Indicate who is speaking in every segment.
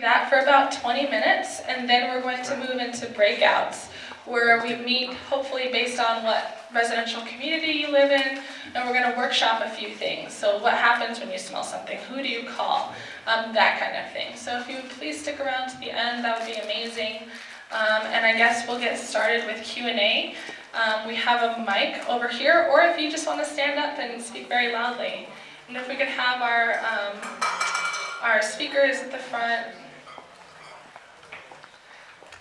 Speaker 1: that for about 20 minutes, and then we're going to move into breakouts, where we meet hopefully based on what residential community you live in, and we're going to workshop a few things. So what happens when you smell something? Who do you call? That kind of thing. So if you would please stick around to the end, that would be amazing. And I guess we'll get started with Q&A. We have a mic over here, or if you just want to stand up and speak very loudly. And if we could have our speakers at the front.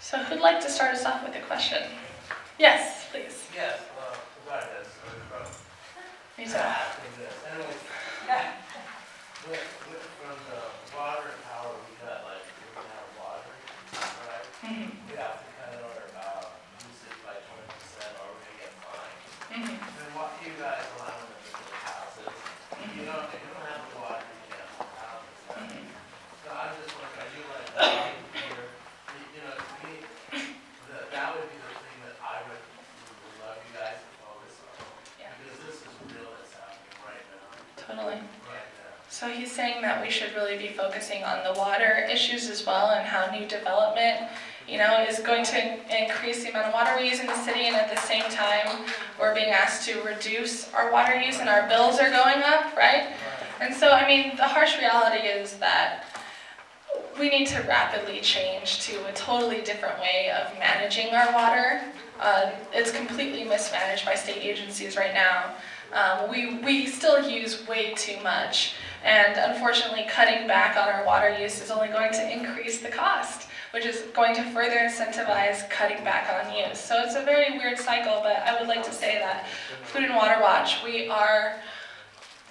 Speaker 1: So who'd like to start us off with a question? Yes, please.
Speaker 2: Yes, sorry, that's
Speaker 1: Me too.
Speaker 2: Anyways, from the water and power, we got like, we have water, right? We have to cut our usage by 20% or we're gonna get fined. And what do you guys allow them to do with houses? If you don't have the water, you can't have houses. So I'm just wondering, are you like, here, to me, that would be the thing that I would love you guys to focus on. Yeah. Because this is real that's happening right now.
Speaker 1: Totally.
Speaker 2: Right now.
Speaker 1: So he's saying that we should really be focusing on the water issues as well, and how new development, is going to increase the amount of water we use in the city, and at the same time, we're being asked to reduce our water use and our bills are going up, right? And so, the harsh reality is that we need to rapidly change to a totally different way of managing our water. It's completely mismanaged by state agencies right now. We still use way too much, and unfortunately cutting back on our water use is only going to increase the cost, which is going to further incentivize cutting back on use. So it's a very weird cycle, but I would like to say that Food and Water Watch,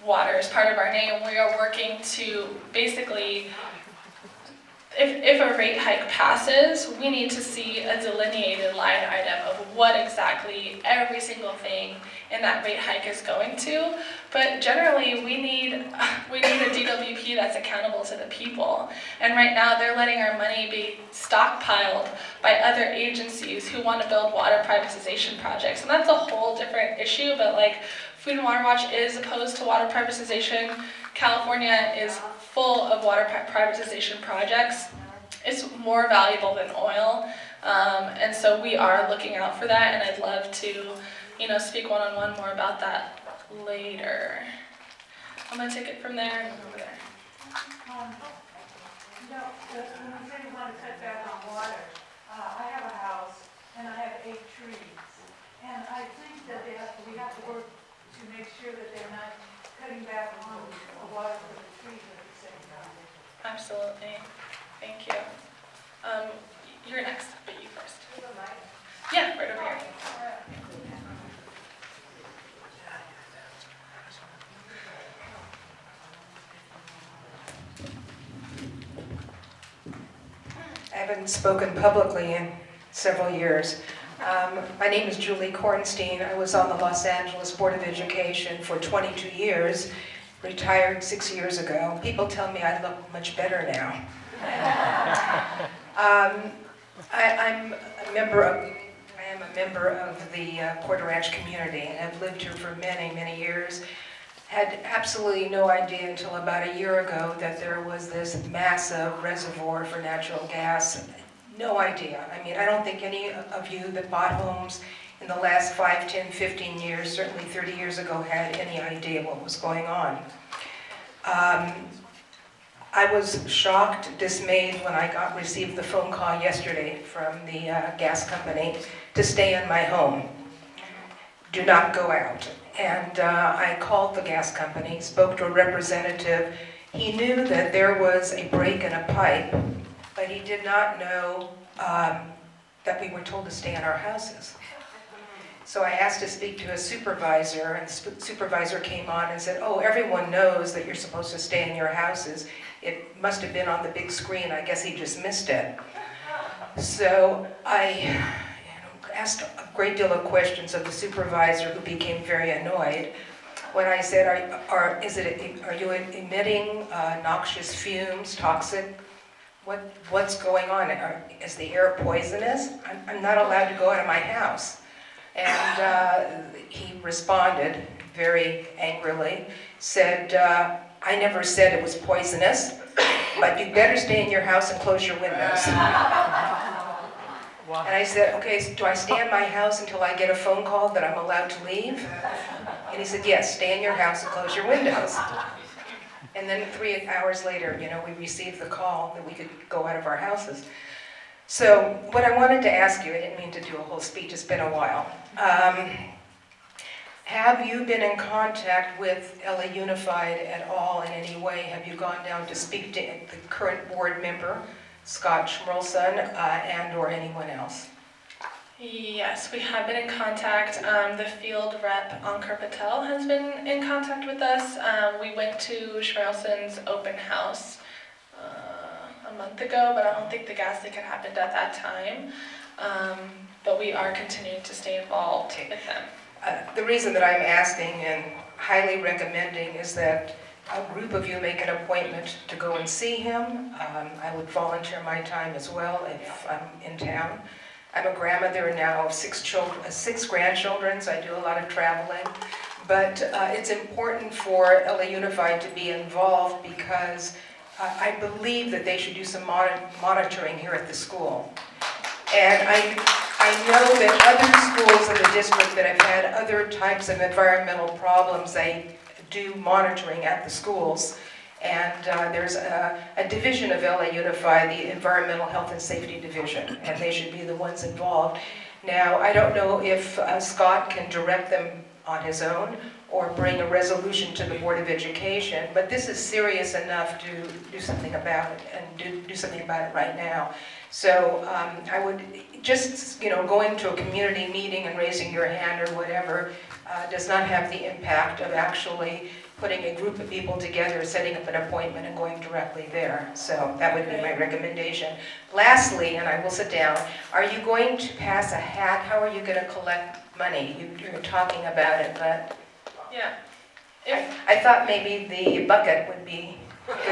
Speaker 1: water is part of our name. We are working to basically, if a rate hike passes, we need to see a delineated line item of what exactly every single thing in that rate hike is going to. But generally, we need a DWP that's accountable to the people. And right now, they're letting our money be stockpiled by other agencies who want to build water privatization projects. And that's a whole different issue, but Food and Water Watch is opposed to water privatization. California is full of water privatization projects. It's more valuable than oil, and so we are looking out for that, and I'd love to, speak one-on-one more about that later. I'm going to take it from there and over there.
Speaker 3: When you say you want to cut back on water, I have a house, and I have 8 trees, and I think that we have to work to make sure that they're not cutting back on the water for the trees at the same time.
Speaker 1: Absolutely. Thank you. You're next, but you first. Yeah, right over here.
Speaker 4: I haven't spoken publicly in several years. My name is Julie Kornstein. I was on the Los Angeles Board of Education for 22 years, retired 6 years ago. People tell me I look much better now. I'm a member of the Porter Ranch community, and I've lived here for many, many years. Had absolutely no idea until about a year ago that there was this massive reservoir for natural gas. No idea. I don't think any of you that bought homes in the last 5, 10, 15 years, certainly 30 years ago, had any idea what was going on. I was shocked, dismayed when I received the phone call yesterday from the gas company to stay in my home. Do not go out. And I called the gas company, spoke to a representative. He knew that there was a break in a pipe, but he did not know that we were told to stay in our houses. So I asked to speak to a supervisor, and the supervisor came on and said, oh, everyone knows that you're supposed to stay in your houses. It must have been on the big screen. I guess he just missed it. So I asked a great deal of questions of the supervisor, who became very annoyed when I said, are you emitting noxious fumes, toxic? What's going on? Is the air poisonous? I'm not allowed to go out of my house. And he responded very angrily, said, I never said it was poisonous. but you better stay in your house and close your windows. And I said, okay, so do I stay in my house until I get a phone call that I'm allowed to leave? And he said, yes, stay in your house and close your windows. And then 3 hours later, we received the call that we could go out of our houses. So what I wanted to ask you, I didn't mean to do a whole speech, it's been a while. Have you been in contact with LA Unified at all in any way? Have you gone down to speak to the current board member, Scott Schmrlson, and or anyone else?
Speaker 1: Yes, we have been in contact. The field rep, Ankur Patel, has been in contact with us. We went to Schmrlson's open house a month ago, but I don't think the gas leak had happened at that time. But we are continuing to stay involved with them.
Speaker 4: The reason that I'm asking and highly recommending is that a group of you make an appointment to go and see him. I would volunteer my time as well if I'm in town. I'm a grandmother now of 6 grandchildren, so I do a lot of traveling. But it's important for LA Unified to be involved because I believe that they should do some monitoring here at the school. And I know that other schools in the district that have had other types of environmental problems, they do monitoring at the schools. And there's a division of LA Unified, the Environmental Health and Safety Division, and they should be the ones involved. Now, I don't know if Scott can direct them on his own or bring a resolution to the Board of Education, but this is serious enough to do something about it and do something about it right now. So I would just, going to a community meeting and raising your hand or whatever does not have the impact of actually putting a group of people together, setting up an appointment and going directly there. So that would be my recommendation. Lastly, and I will sit down, are you going to pass a hat? How are you going to collect money? You're talking about it, but
Speaker 1: Yeah.
Speaker 4: I thought maybe the bucket would be good for you.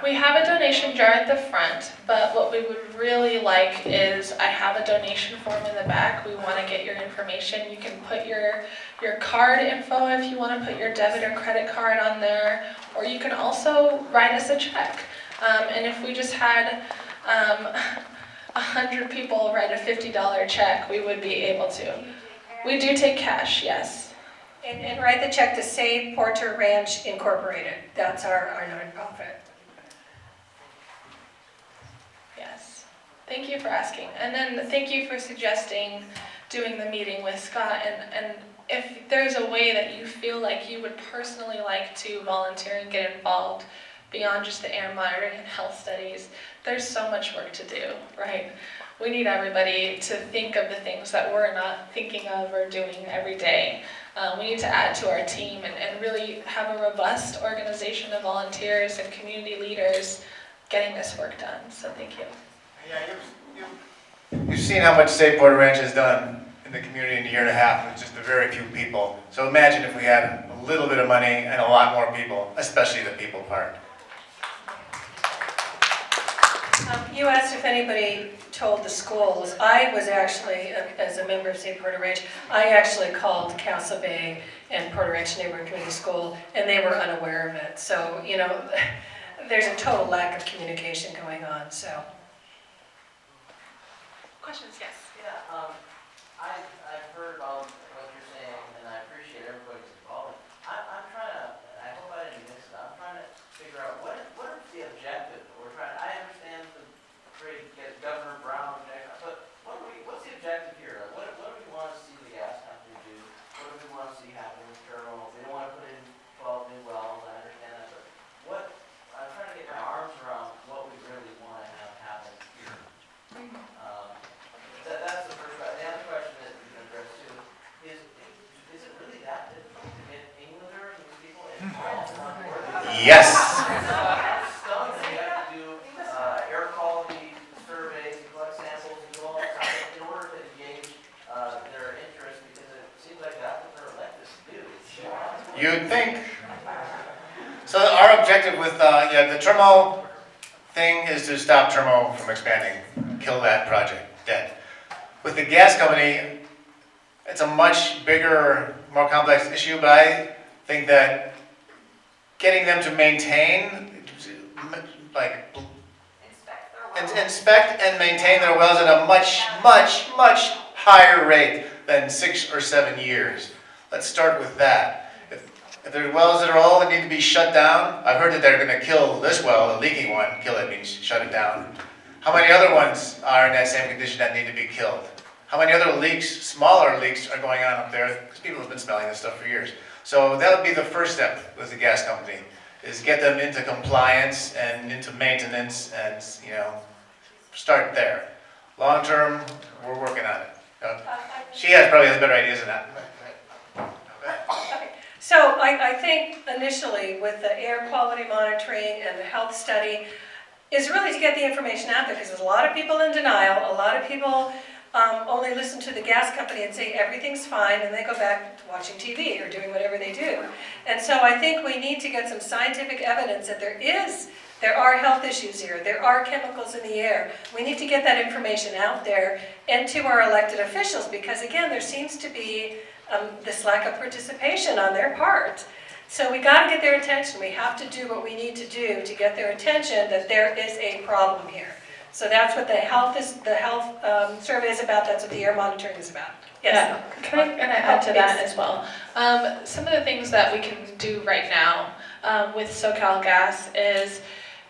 Speaker 1: We have a donation jar at the front, but what we would really like is I have a donation form in the back. We want to get your information. You can put your card info if you want to put your debit or credit card on there, or you can also write us a check. And if we just had 100 people write a $50 check, we would be able to. We do take cash, yes.
Speaker 5: And write the check to Save Porter Ranch Incorporated. That's our nonprofit.
Speaker 1: Yes. Thank you for asking. And then thank you for suggesting doing the meeting with Scott. And if there's a way that you feel like you would personally like to volunteer and get involved beyond just the air monitoring and health studies, there's so much work to do, right? We need everybody to think of the things that we're not thinking of or doing every day. We need to add to our team and really have a robust organization of volunteers and community leaders getting this work done. So thank you.
Speaker 6: Yeah, you've seen how much Save Porter Ranch has done in the community in a year and a half with just a very few people. So imagine if we had a little bit of money and a lot more people, especially the people part.
Speaker 5: You asked if anybody told the schools. I was actually, as a member of Save Porter Ranch, I actually called Castle Bay and Porter Ranch Neighborhood Community School, and they were unaware of it. So, there's a total lack of communication going on, so.
Speaker 1: Questions? Yes.
Speaker 2: Yeah, I've heard all what you're saying, and I appreciate everybody's involvement. I'm trying to, I hope I didn't miss it, I'm trying to figure out what is the objective that we're trying, I understand the phrase, get Governor Brown, but what's the objective here? What do we want to see the gas company do? What do we want to see happen with terminals? They don't want to put in 12 new wells, I understand that, but I'm trying to get my arms around what we really want to have happen here. That's the first question. The other question that you can address too is it really that difficult to get Englander and these people involved on board?
Speaker 6: Yes.
Speaker 2: I'm stunned that you have to do air quality surveys, collect samples, and do all that stuff in order to engage their interest, because it seems like that's what they're elected to do.
Speaker 6: You'd think. So our objective with the Termo thing is to stop Termo from expanding, kill that project dead. With the gas company, it's a much bigger, more complex issue, but I think that getting them to maintain like, inspect and maintain their wells at a much, much, much higher rate than 6 or 7 years. Let's start with that. If there are wells that are old and need to be shut down, I've heard that they're going to kill this well, the leaking one. Kill it means shut it down. How many other ones are in that same condition that need to be killed? How many other leaks, smaller leaks, are going on up there? Because people have been smelling this stuff for years. So that would be the first step with the gas company, is get them into compliance and into maintenance and, start there. Long term, we're working on it. She has probably better ideas than that.
Speaker 5: So I think initially with the air quality monitoring and the health study is really to get the information out there, because there's a lot of people in denial. A lot of people only listen to the gas company and say everything's fine, and they go back to watching TV or doing whatever they do. And so I think we need to get some scientific evidence that there are health issues here. There are chemicals in the air. We need to get that information out there and to our elected officials, because again, there seems to be this lack of participation on their part. So we got to get their attention. We have to do what we need to do to get their attention that there is a problem here. So that's what the health survey is about. That's what the air monitoring is about. Yes.
Speaker 1: Yeah. Can I add to that as well? Some of the things that we can do right now with SoCal Gas is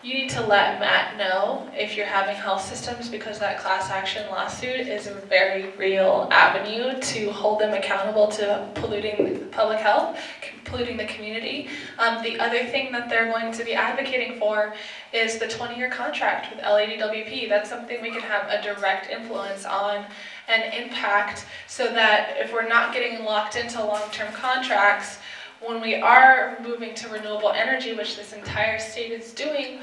Speaker 1: you need to let Matt know if you're having health systems, because that class action lawsuit is a very real avenue to hold them accountable to polluting public health, polluting the community. The other thing that they're going to be advocating for is the 20-year contract with LADWP. That's something we can have a direct influence on and impact, so that if we're not getting locked into long-term contracts, when we are moving to renewable energy, which this entire state is doing,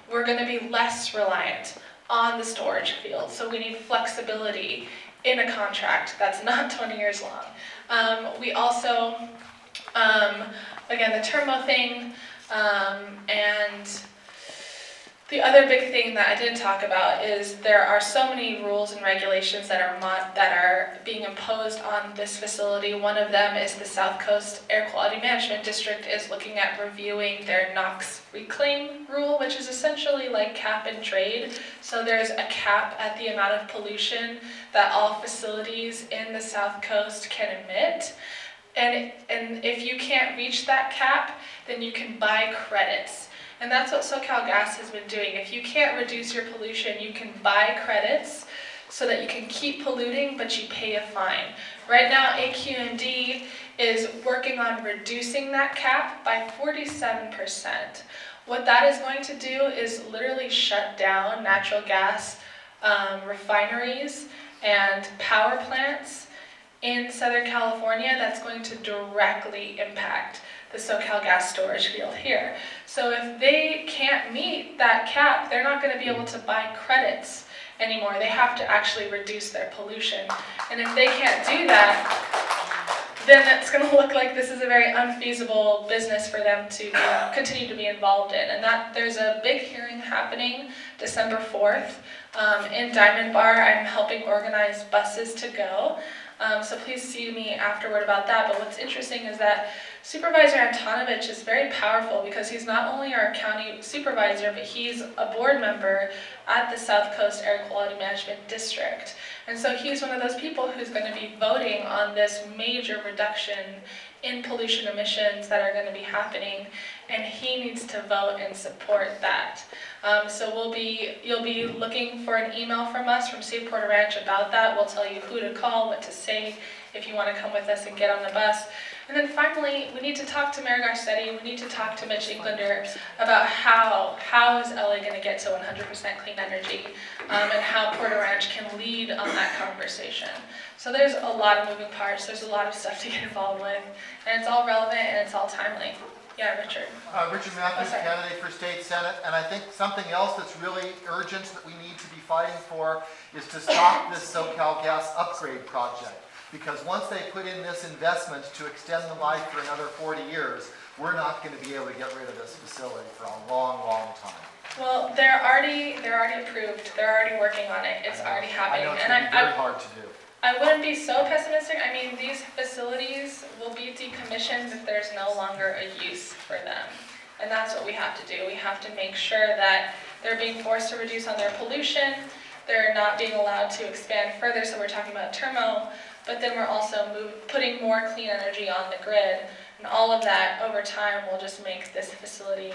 Speaker 1: we're going to be less reliant on the storage field. So we need flexibility in a contract that's not 20 years long. We also, again, the Termo thing, and the other big thing that I didn't talk about is there are so many rules and regulations that are being imposed on this facility. One of them is the South Coast Air Quality Management District is looking at reviewing their NOx reclaim rule, which is essentially like cap and trade. So there's a cap at the amount of pollution that all facilities in the South Coast can emit. And if you can't reach that cap, then you can buy credits. And that's what SoCal Gas has been doing. If you can't reduce your pollution, you can buy credits so that you can keep polluting, but you pay a fine. Right now, AQMD is working on reducing that cap by 47%. What that is going to do is literally shut down natural gas refineries and power plants in Southern California. That's going to directly impact the SoCal Gas storage field here. So if they can't meet that cap, they're not going to be able to buy credits anymore. They have to actually reduce their pollution. And if they can't do that, then it's going to look like this is a very unfeasible business for them to continue to be involved in. And that there's a big hearing happening December 4th in Diamond Bar. I'm helping organize buses to go. So please see me afterward about that. But what's interesting is that Supervisor Antonovich is very powerful, because he's not only our county supervisor, but he's a board member at the South Coast Air Quality Management District. And so he's one of those people who's going to be voting on this major reduction in pollution emissions that are going to be happening, and he needs to vote and support that. So you'll be looking for an email from us from Save Porter Ranch about that. We'll tell you who to call, what to say, if you want to come with us and get on the bus. And then finally, we need to talk to Mayor Garcetti, we need to talk to Mitch Englander about how is LA going to get to 100% clean energy, and how Porter Ranch can lead on that conversation. So there's a lot of moving parts, there's a lot of stuff to get involved with, and it's all relevant and it's all timely. Yeah, Richard.
Speaker 7: Richard Matthews, candidate for state senate, and I think something else that's really urgent that we need to be fighting for is to stop this SoCal Gas upgrade project. Because once they put in this investment to extend the life for another 40 years, we're not going to be able to get rid of this facility for a long, long time.
Speaker 1: Well, they're already approved. They're already working on it. It's already happening.
Speaker 7: I know it's going to be very hard to do.
Speaker 1: I wouldn't be so pessimistic. I mean, these facilities will be decommissioned if there's no longer a use for them. And that's what we have to do. We have to make sure that they're being forced to reduce on their pollution, they're not being allowed to expand further, so we're talking about Termo, but then we're also putting more clean energy on the grid, and all of that over time will just make this facility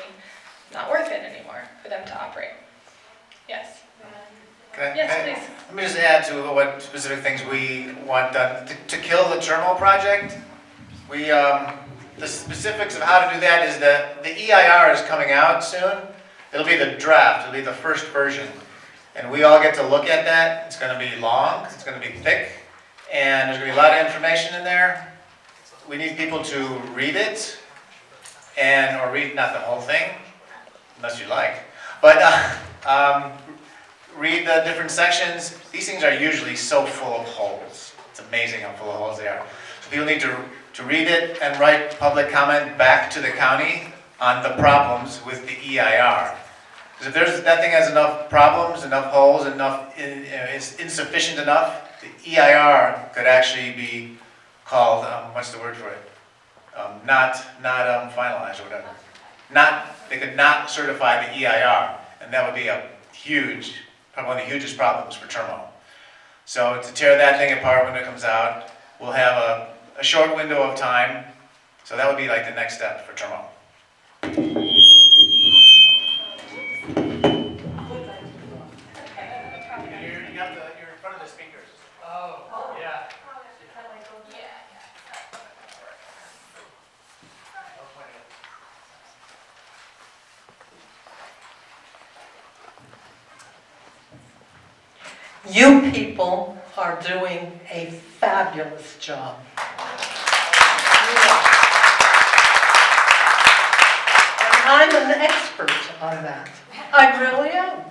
Speaker 1: not worth it anymore for them to operate. Yes? Yes, please.
Speaker 6: Let me just add to what specific things we want done. To kill the Termo project, the specifics of how to do that is that the EIR is coming out soon. It'll be the draft, it'll be the first version. And we all get to look at that. It's going to be long, it's going to be thick, and there's going to be a lot of information in there. We need people to read it, or read not the whole thing, unless you like, but read the different sections. These things are usually so full of holes. It's amazing how full of holes they are. So people need to read it and write public comment back to the county on the problems with the EIR. Because if that thing has enough problems, enough holes, it's insufficient enough, the EIR could actually be called, what's the word for it? Not finalized or whatever. They could not certify the EIR, and that would be probably one of the hugest problems for Termo. So to tear that thing apart when it comes out, we'll have a short window of time. So that would be like the next step for Termo. You're in front of the speakers.
Speaker 2: Oh, yeah.
Speaker 8: You people are doing a fabulous job. And I'm an expert on that. I really am.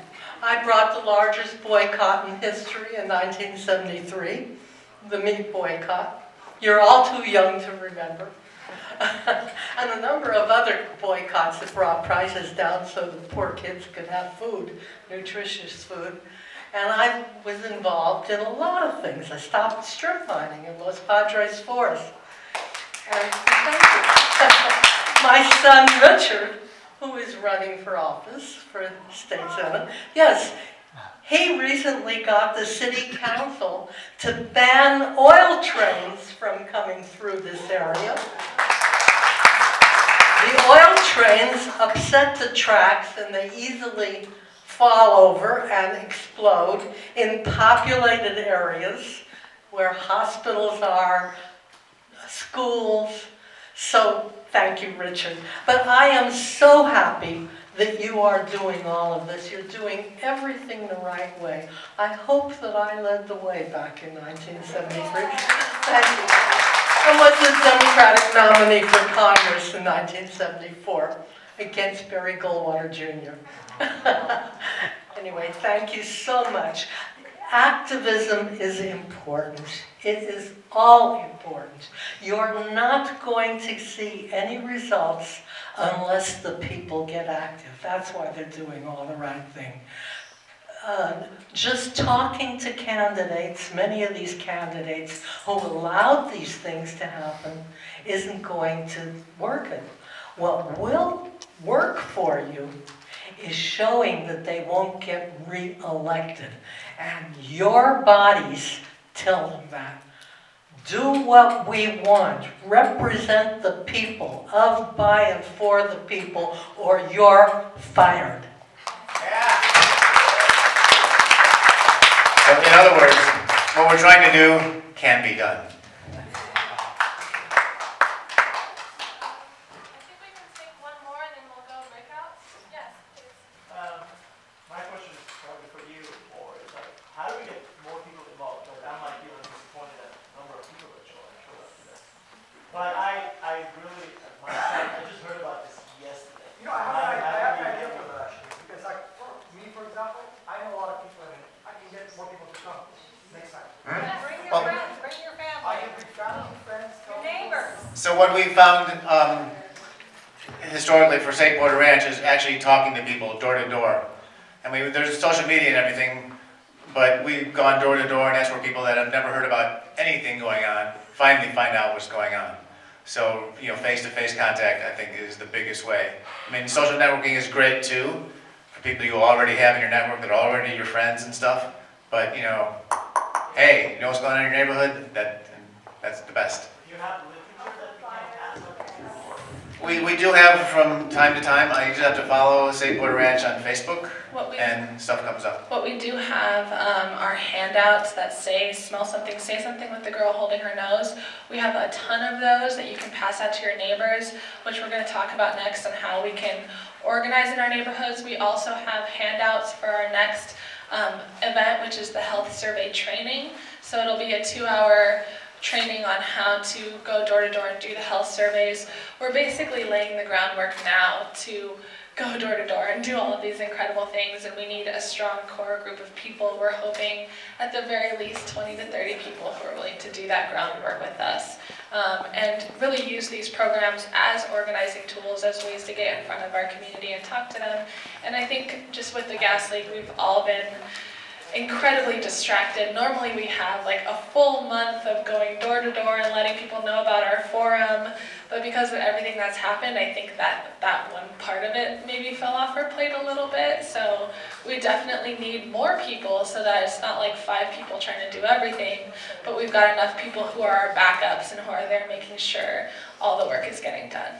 Speaker 8: I brought the largest boycott in history in 1973, the meat boycott. You're all too young to remember. And a number of other boycotts that brought prices down so the poor kids could have food, nutritious food. And I was involved in a lot of things. I stopped strip mining in Los Padres Forest. And thank you. My son Richard, who is running for office for state senate, yes, he recently got the city council to ban oil trains from coming through this area. The oil trains upset the tracks and they easily fall over and explode in populated areas where hospitals are, schools. So thank you, Richard. But I am so happy that you are doing all of this. You're doing everything the right way. I hope that I led the way back in 1973. Thank you. I was the Democratic nominee for Congress in 1974 against Barry Goldwater Jr. Anyway, thank you so much. Activism is important. It is all important. You're not going to see any results unless the people get active. That's why they're doing all the right thing. Just talking to candidates, many of these candidates who allowed these things to happen, isn't going to work it. What will work for you is showing that they won't get re-elected. And your bodies tell them that. Do what we want. Represent the people, of, by, and for the people, or you're fired.
Speaker 6: Yeah. So in other words, what we're trying to do can be done.
Speaker 2: My question is probably for you, or is like, how do we get more people involved? Like, I'm like feeling disappointed at the number of people that show up to this. But I really, I just heard about this yesterday.
Speaker 9: You know, I have an idea for that actually, because like, for me, for example, I know a lot of people and I can get more people to come next time.
Speaker 5: Bring your friends, bring your family.
Speaker 9: I can bring family, friends,
Speaker 5: Your neighbors.
Speaker 6: So what we found historically for St. Porter Ranch is actually talking to people door to door. And there's social media and everything, but we've gone door to door, and that's where people that have never heard about anything going on finally find out what's going on. So, face-to-face contact, I think, is the biggest way. I mean, social networking is great too, for people you already have in your network that are already your friends and stuff. But, hey, you know what's going on in your neighborhood? That's the best.
Speaker 9: Do you have literature that you can pass?
Speaker 6: We do have from time to time. I usually have to follow Say Porter Ranch on Facebook, and stuff comes up.
Speaker 1: What we do have are handouts that say "Smell something, say something" with the girl holding her nose. We have a ton of those that you can pass out to your neighbors, which we're going to talk about next on how we can organize in our neighborhoods. We also have handouts for our next event, which is the health survey training. So it'll be a 2-hour training on how to go door to door and do the health surveys. We're basically laying the groundwork now to go door to door and do all of these incredible things, and we need a strong core group of people. We're hoping at the very least 20 to 30 people who are willing to do that groundwork with us, and really use these programs as organizing tools, as ways to get in front of our community and talk to them. And I think just with the gas leak, we've all been incredibly distracted. Normally we have like a full month of going door to door and letting people know about our forum, but because of everything that's happened, I think that one part of it maybe fell off our plate a little bit. So we definitely need more people so that it's not like 5 people trying to do everything, but we've got enough people who are our backups and who are there making sure all the work is getting done.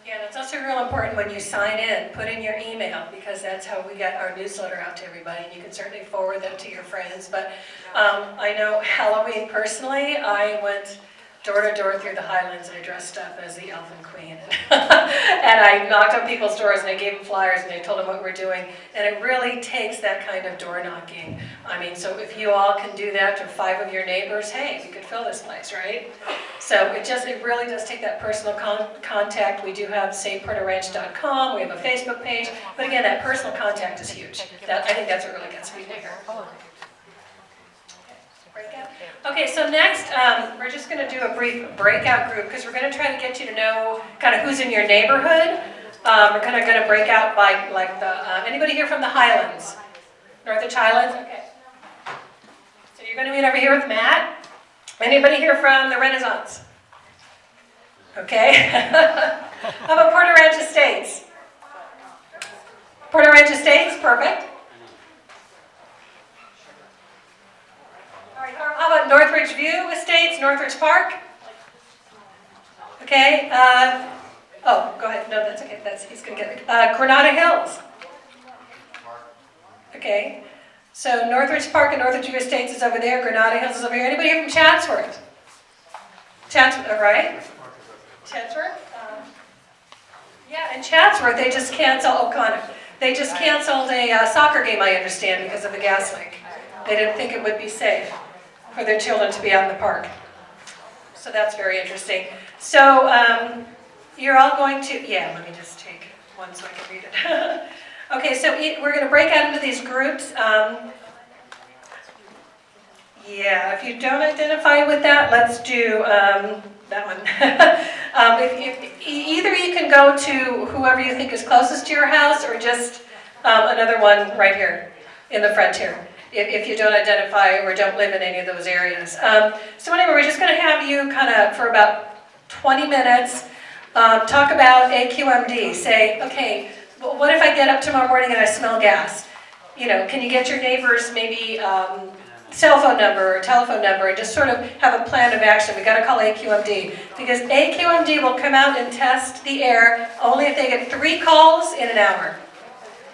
Speaker 5: Yeah, that's also real important when you sign in, put in your email, because that's how we get our newsletter out to everybody, and you can certainly forward them to your friends. But I know Halloween personally, I went door to door through the Highlands and I dressed up as the Elfin Queen. And I knocked on people's doors and I gave them flyers and I told them what we're doing. And it really takes that kind of door knocking. I mean, so if you all can do that to 5 of your neighbors, hey, we could fill this place, right? So it really does take that personal contact. We do have SavePorterRanch.com, we have a Facebook page, but again, that personal contact is huge. I think that's what really gets people here. Breakout? Okay, so next, we're just going to do a brief breakout group because we're going to try to get you to know kind of who's in your neighborhood. We're kind of going to break out by like anybody here from the Highlands? Northwich Highlands? Okay. So you're going to meet over here with Matt. Anybody here from the Renaissance? Okay. How about Porter Ranch Estates? Porter Ranch Estates, perfect. All right, how about Northridge View Estates, Northridge Park? Okay. Oh, go ahead. No, that's okay. He's going to get it. Granada Hills. Okay. So Northridge Park and Northridge View Estates is over there. Granada Hills is over here. Anybody here from Chatsworth? Chatsworth, right? Chatsworth? Yeah, in Chatsworth, they just canceled, O'Connor. They just canceled a soccer game, I understand, because of the gas leak. They didn't think it would be safe for their children to be out in the park. So that's very interesting. So you're all going to, let me just take one so I can read it. Okay, so we're going to break out into these groups. If you don't identify with that, let's do that one. Either you can go to whoever you think is closest to your house or just another one right here in the front here, if you don't identify or don't live in any of those areas. So anyway, we're just going to have you kind of, for about 20 minutes, talk about AQMD. Say, okay, well, what if I get up tomorrow morning and I smell gas? Can you get your neighbors maybe cell phone number or telephone number and just sort of have a plan of action? We got to call AQMD because AQMD will come out and test the air only if they get 3 calls in an hour.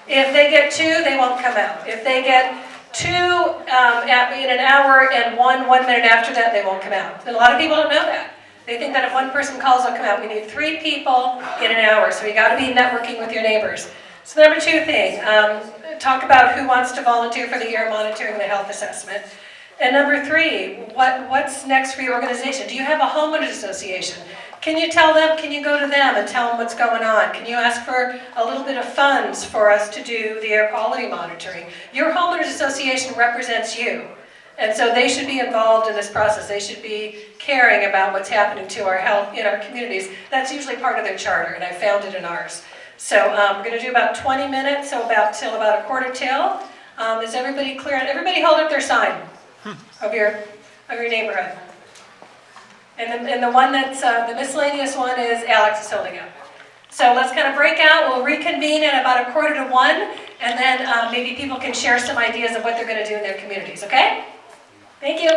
Speaker 5: If they get 2, they won't come out. If they get 2 in an hour and 1 minute after that, they won't come out. And a lot of people don't know that. They think that if 1 person calls, they'll come out. We need 3 people in an hour, so you got to be networking with your neighbors. So the number 2 thing, talk about who wants to volunteer for the air monitoring and the health assessment. And number 3, what's next for your organization? Do you have a homeowners association? Can you tell them, can you go to them and tell them what's going on? Can you ask for a little bit of funds for us to do the air quality monitoring? Your homeowners association represents you. And so they should be involved in this process. They should be caring about what's happening to our health in our communities. That's usually part of their charter, and I found it in ours. So we're going to do about 20 minutes, so till about 1:45. Is everybody clear? Everybody hold up their sign of your neighborhood. And the one that's, the miscellaneous one is Alex is holding up. So let's kind of break out, we'll reconvene at about 1:45, and then maybe people can share some ideas of what they're gonna do in their communities, okay? Thank you.